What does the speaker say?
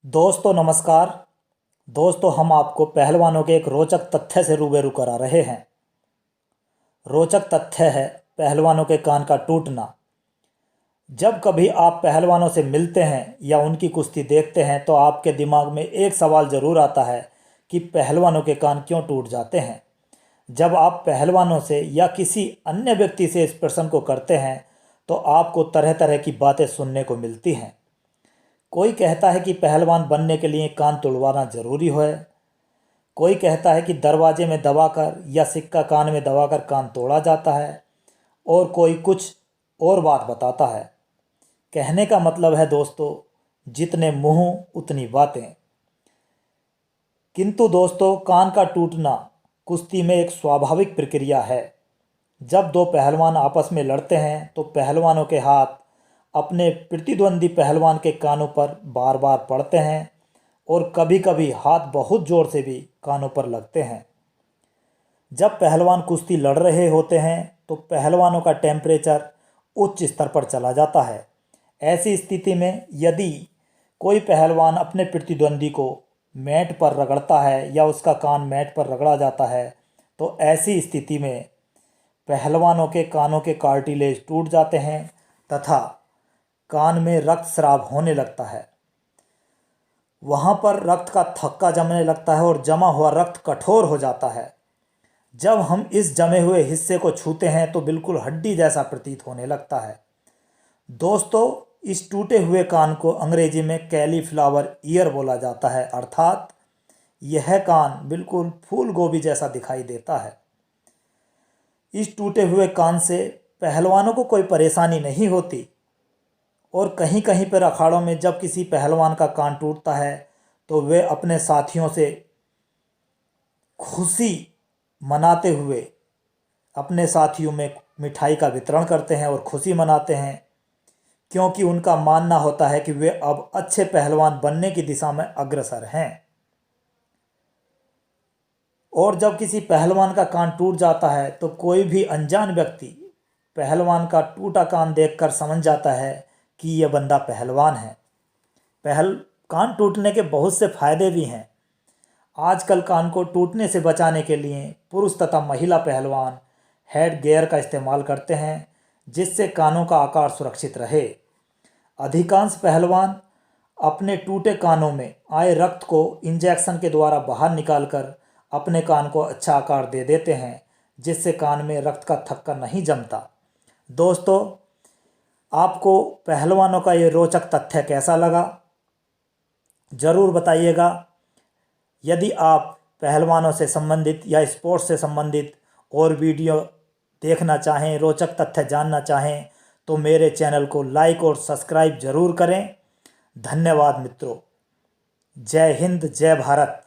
दोस्तों नमस्कार। दोस्तों हम आपको पहलवानों के एक रोचक तथ्य से रूबरू करा रहे हैं। रोचक तथ्य है पहलवानों के कान का टूटना। जब कभी आप पहलवानों से मिलते हैं या उनकी कुश्ती देखते हैं तो आपके दिमाग में एक सवाल ज़रूर आता है कि पहलवानों के कान क्यों टूट जाते हैं। जब आप पहलवानों से या किसी अन्य व्यक्ति से इस प्रश्न को करते हैं तो आपको तरह तरह की बातें सुनने को मिलती हैं। कोई कहता है कि पहलवान बनने के लिए कान तुड़वाना ज़रूरी है। कोई कहता है कि दरवाजे में दबाकर या सिक्का कान में दबाकर कान तोड़ा जाता है और कोई कुछ और बात बताता है। कहने का मतलब है दोस्तों, जितने मुंह उतनी बातें। किंतु दोस्तों, कान का टूटना कुश्ती में एक स्वाभाविक प्रक्रिया है। जब दो पहलवान आपस में लड़ते हैं तो पहलवानों के हाथ अपने प्रतिद्वंदी पहलवान के कानों पर बार बार पड़ते हैं और कभी कभी हाथ बहुत ज़ोर से भी कानों पर लगते हैं। जब पहलवान कुश्ती लड़ रहे होते हैं तो पहलवानों का टेम्परेचर उच्च स्तर पर चला जाता है। ऐसी स्थिति में यदि कोई पहलवान अपने प्रतिद्वंदी को मैट पर रगड़ता है या उसका कान मैट पर रगड़ा जाता है तो ऐसी स्थिति में पहलवानों के कानों के कार्टिलेज टूट जाते हैं तथा कान में रक्तस्राव होने लगता है। वहाँ पर रक्त का थक्का जमने लगता है और जमा हुआ रक्त कठोर हो जाता है। जब हम इस जमे हुए हिस्से को छूते हैं तो बिल्कुल हड्डी जैसा प्रतीत होने लगता है। दोस्तों, इस टूटे हुए कान को अंग्रेजी में कैलीफ्लावर ईयर बोला जाता है, अर्थात यह कान बिल्कुल फूल गोभी जैसा दिखाई देता है। इस टूटे हुए कान से पहलवानों को कोई परेशानी नहीं होती और कहीं कहीं पर अखाड़ों में जब किसी पहलवान का कान टूटता है तो वे अपने साथियों से खुशी मनाते हुए अपने साथियों में मिठाई का वितरण करते हैं और खुशी मनाते हैं, क्योंकि उनका मानना होता है कि वे अब अच्छे पहलवान बनने की दिशा में अग्रसर हैं। और जब किसी पहलवान का कान टूट जाता है तो कोई भी अनजान व्यक्ति पहलवान का टूटा कान देखकर समझ जाता है कि यह बंदा पहलवान है। कान टूटने के बहुत से फायदे भी हैं। आजकल कान को टूटने से बचाने के लिए पुरुष तथा महिला पहलवान हेड गियर का इस्तेमाल करते हैं, जिससे कानों का आकार सुरक्षित रहे। अधिकांश पहलवान अपने टूटे कानों में आए रक्त को इंजेक्शन के द्वारा बाहर निकालकर अपने कान को अच्छा आकार दे देते हैं, जिससे कान में रक्त का थक्का नहीं जमता। दोस्तों, आपको पहलवानों का ये रोचक तथ्य कैसा लगा, ज़रूर बताइएगा। यदि आप पहलवानों से संबंधित या स्पोर्ट्स से संबंधित और वीडियो देखना चाहें, रोचक तथ्य जानना चाहें तो मेरे चैनल को लाइक और सब्सक्राइब ज़रूर करें। धन्यवाद मित्रों। जय हिंद, जय भारत।